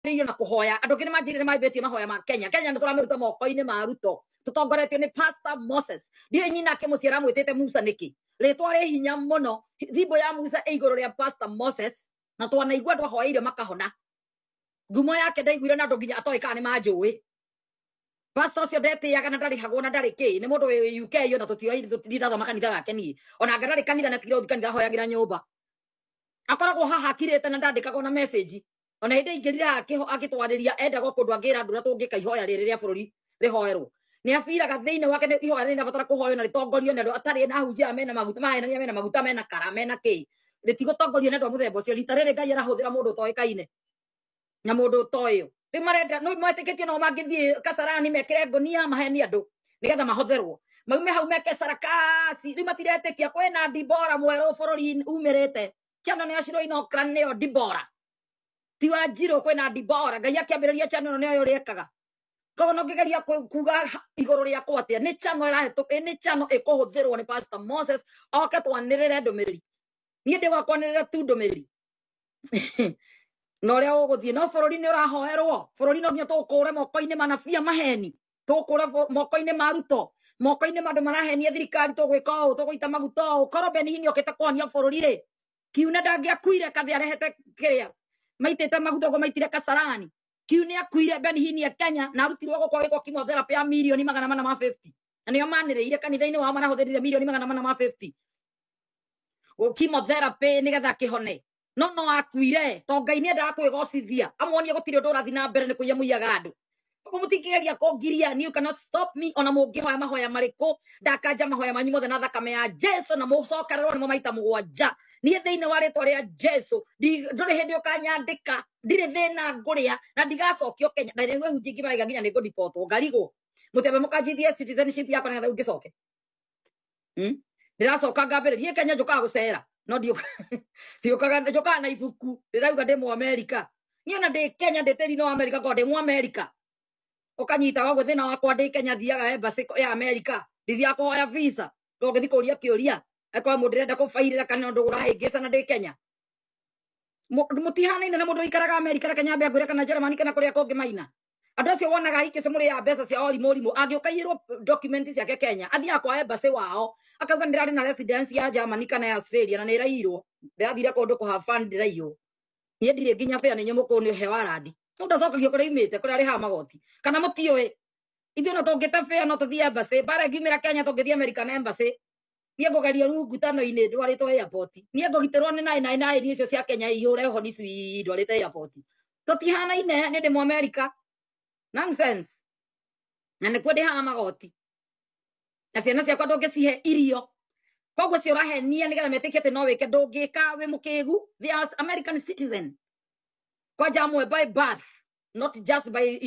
rio na kuhoya andu kini majire maibetie mahoya ma Kenya nä tå ramä ruta moko-inä ma Ruto tå tongoretio nä Pastor Moses ndiå nyina akä må ciara mwä tä te Musa nä kä rä twa rä hinya må no thimbo ya Musa ä igå rå rä a Pastor Moses na twanaigua andå ahoeire makahona ngumo yake ndaiguire na andå nginya atoä kana nä manjå pastor cio ndetäaga na ndarä hagwo na ndarä kä nä må ndå wä UK yo na tå tiratho kanitha gake niä ona anga ndarä kanitha na tigire å kanitha hoyagä ra nyå mba akoragwo haha akirä te na ndandä kagwo na message ona hä ndä ingä rira agä twarä ria endagwo kå ndå angä ra ndå rä a tå ngä ka ihoya rä rä rä a bå rå ri rä hoerwo nä abiraga thä inä wake ihoya rä rabatara kå hoyo na rä tongorio nä andå atarä na hunjia mena maguta mahenania mena maguta mena kara mena kä rä tigå tongorio nä andå a må themba å cio rita rä rä Ngai arahå thä ra må ndå toä kaine na må ndå toä rä marenda no mwä tä kä tie no mangä thiä Kasarani mekä ngonia maheni andå nä getha mahotherwo maume hau meke sarakasi rä matiretä kia kwena Dibora mwerå bå rå ri umä rä te chano nä acirå inokra nä yo Dibora tiwa njirå kwena Dibora Ngai akä ambä rä ria chano nä yo rä ekaga koguo no ngä geria kuga igå rå rä akwa atä nä chano ĩrahetå nä chano ä kå hå thä rwo nä Pastor Moses oke twanä rä re ndå mä rä ri niä ndä wakwanä rä re tu ndå mä rä ri no rä a å gå thiä no bå rå ri nä å rahoerwo bå rå ri no nginya tå kå re moko-inä manabia maheni tå kå re moko-inä ma Ruto moko-inä ma andå marahenia thirikari tå gwä ka å tå gå ita maguta å korwo Benihini okä te kwania bå rå ri rä kiuna ndangä akuire kathä arehete kä rä a maitä te maguta gå maitire Kasarani kiu nä akuire Benihini ya Kenya na arutirwo gå kwa gä kwa chemotherapy ya mirioni 450 na nä o manä rä ire kanitha-inä wao marahå thä rire mirioni 450 gå chemotherapy nä getha kä hone no akuire to Ngai nä endaga kwä gocithia amuonie gå tirä å ndå å rathi na mbere nä kå ia må iaga andå koguo må tingä geria kå ngiria you cannot stop me ona må ngä hoya mahoya marä kå ndakanja mahoya manyu mothe na thakame ya Jesu na må cokererwo nä mo maita må gwanja niä thä inä wa rä twa rä a Jesu ndå rä hä ndä å kanyandä ka ndirä thä na ngå rä a na ndigacokio Kenya na rä u hunjia ingä maraiga nginya nä ngå ndipotwo ngarigwo må tembe må kanjithie citizenship yakwa nä getha u ngä coke ndä racoka ngambä rä rie Kenya njå kaga gå cera no ndiåkaga na ibuku rä rauga ndä må Amerika niä ona ndä Kenya ndä tä rino wa Amerika korwo ndä må Amerika å kanyita wagwo thä na wakwa ndä Kenya thiaga embassy ya Amerika ndithiaga kå hoya visa to ngä thi kå ria kä å ria akorwo må ndä renda kå bairä ra kana å ndå gå rahä ngä cana ndä Kenya må tihanaine na må ndå ikaraga Amerika reke nyambe ngwä re kana Germany kana kå rä a kå ngä maina andå acio wonaga hikä ce må rä ya mbeca cia orimå angä å kaiyä rwo document ciake Kenya athiaga kwa embassy wao akauga nä rarä na residence ya Germany kana ya Australia na nä rairwo ndä rathire kå ndå kå have fun ndä raiywo niä ndirä nginya pea nä nyå må kå nä he warandi no ndacokagio kå rä imä te kå rä arä ha magoti kana må tiå ithuä no tå ngä te bea no tå thiä embassy mbara ngiumä ra Kenya tå ngä thiä American embassy niä ngå gerio rungu tano-inä ndwarä two airport niä ngå gitä rwo nä naä icio cia Kenya ihå re honi cui ndwarä te airport tå tihanaine nä ndä må America nonsense na nä kuo ndä haga magoti na ciana ciakwa ndå ngä cihe irio koguo cio rahenia nä getha metä kie atä no wä ke ndå ngä ka wä må kä gu American citizen kwanja amwe by birth not just by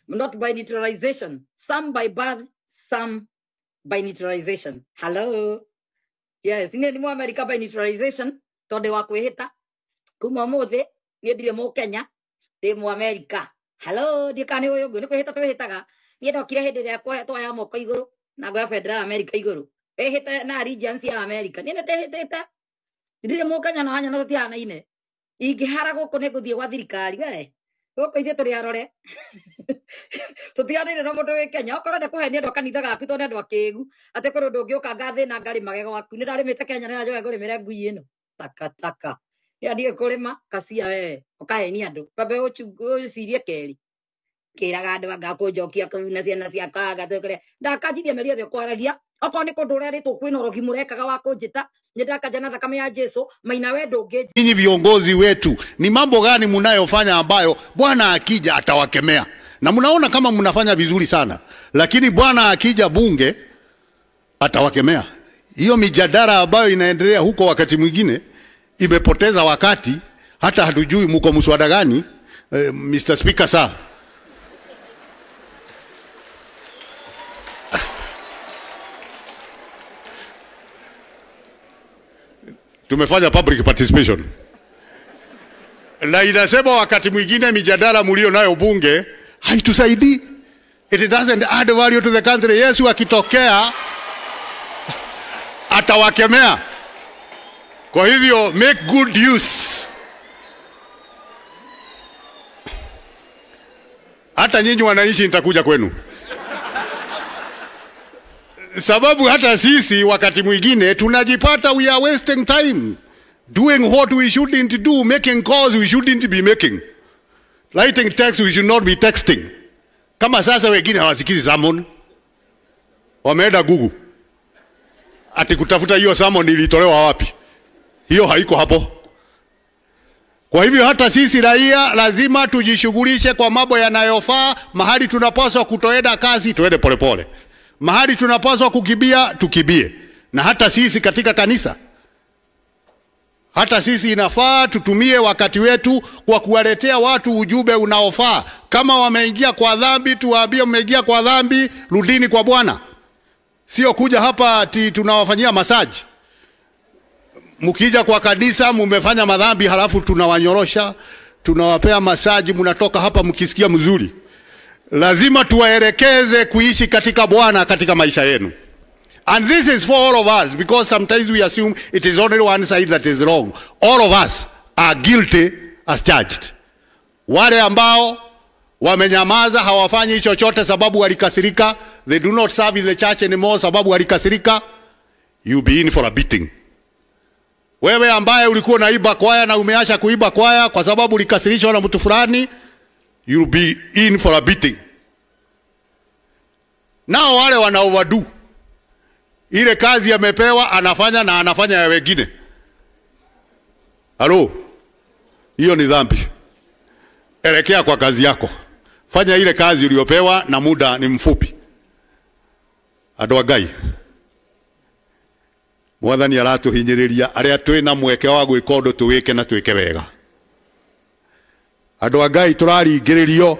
not by naturalization some by birth some by naturalization hello yes nä nä må America by naturalization tondå wa kwä hä ta kuma må thä niä ndirä må Kenya ndä må America hello ndiä kana nä å yå ngå nä kwä hä ta twä hä taga niä ndokire hä ndä ä rä a twaya moko igå rå na ngoya Federal America igå rå wä hä te na regions ya America niä nä ndä hä tä te ndirä må Kenya na hanya no tå tihanaine ingä hara gå kå nä ngå thiä gwa thirikari we gå kå ithuä tå rä arore tå tihanaine no må ndå wä Kenya okorwo ndä kå henia andå a kanitha gaku to nä andå akä gu atä kå rå ndå å ngä å ka ngathä na ngarä magego waku nä ndarä mä te Kenya nä ranjoga ngå rä mä re ngui ä no takataka nä andigä kå rä ma kacia we å kahenia andå kambe å cirie kerä kä raga andå angakå njokia kå na ciana ciakwa ngatå kå rä ndakanjithia mä riothe kwaragia okorwo nä kå ndå å rä a rä two kwä na å rogi må rekaga wa kå njä ta nä ndakanja na thakame ya Jesu maina we ndå ngä nyinyi viongozi wetu ni mambo gani mnayofanya ambayo Bwana akija atawakemea na mnaona kama mnafanya vizuri sana lakini Bwana akija bunge atawakemea hiyo mijadala ambayo inaendelea huko wakati mwingine imepoteza wakati hata hatujui mko mswada gani Mr. Speaker sir tumefanya public participation na inasema wakati mwingine mijadala mlio nayo bunge haitusaidii it doesn't add value to the country Yesu akitokea atawakemea Kwa hivyo make good use. Hata nyinyi wananchi nitakuja kwenu. Sababu hata sisi wakati mwingine tunajipata we are wasting time doing what we shouldn't do, making calls we shouldn't be making, writing text we should not be texting. Kama sasa wengine hawasikizi sermon, wameenda Google ati kutafuta hiyo sermon ilitolewa wapi. Hiyo haiko hapo. Kwa hivyo hata sisi raia lazima tujishughulishe kwa mambo yanayofaa. Mahali tunapaswa kutoenda kazi tuende polepole, mahali tunapaswa kukibia tukibie. Na hata sisi katika kanisa, hata sisi inafaa tutumie wakati wetu kwa kuwaletea watu ujumbe unaofaa. Kama wameingia kwa dhambi, tuwaambie mmeingia kwa dhambi, rudini kwa Bwana. Sio kuja hapa ati tunawafanyia massage. Mkija kwa kanisa mmefanya madhambi halafu tunawanyorosha, tunawapea massage, mnatoka hapa mkisikia mzuri. Lazima tuwaelekeze kuishi katika Bwana katika maisha yenu. And this is for all of us, because sometimes we assume it is only one side that is wrong. All of us are guilty as charged. Wale ambao wamenyamaza, hawafanyi chochote sababu walikasirika, they do not serve in the church anymore sababu walikasirika, you be in for a beating. Wewe ambaye ulikuwa unaiba kwaya na umeacha kuiba kwaya kwa sababu ulikasirishwa na mtu fulani, you'll be in for a beating. Nao wale wana overdo, ile kazi amepewa anafanya na anafanya ya wengine. Halo, hiyo ni dhambi. Elekea kwa kazi yako, fanya ile kazi uliyopewa na muda ni mfupi. Adwagai Mwathani aratuhinyiriria aria twina mweke wa gwika undu tuwike na twike wega. Andu a Ngai turaringiririo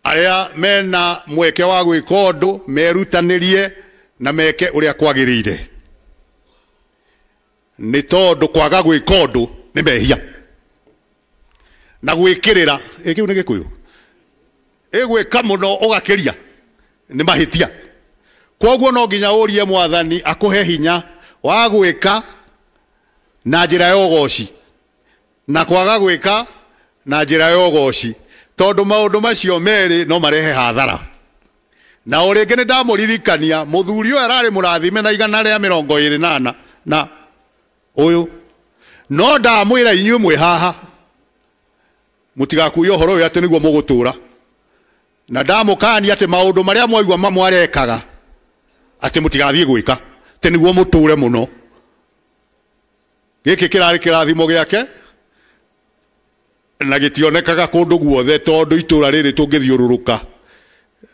aria mena mweke wa gwika undu merutanirie na meke uria kwagirire. Ni tondu kwaga gwika undu ni mehia. Na gwikirira ikiu ni gikuyu. Igwika muno ugakiria ni mahitia. Koguo no nginya urie Mwathani akuhe hinya wa gwika na njira ya ugoci na kwaga gwika na njira ya ugoci, tondu maundu macio meri no marehe hathara. Na uringi ni ndamuririkania muthuri uyu arari murathime na 128 na uyu no ndamwira inyuĩ mwe haha mutigakuye uhoro uyu ati niguo mugutura, na ndamukani ati maundu maria mwaigua mamwarekaga ati mutigathie gwika ati niguo muture muno. Giki kirari kirathimo giake na gitionekaga kundu guothe, tondu itura riri tungithiururuka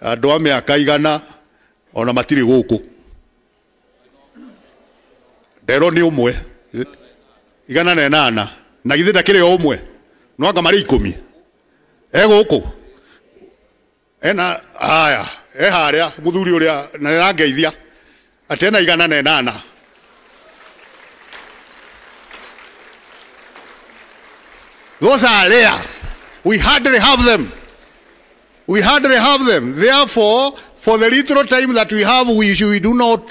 andu a miaka 100 ona matiri guku. Ndero ni umwe 108 na githĩ ndakĩrĩ o ũmwe, no anga marĩ 10 guku ena haya haria muthuri uria na nĩrangeithia ati ena 108. Those are rare. We hardly have them. We hardly have them. Therefore, for the little time that we have, we do not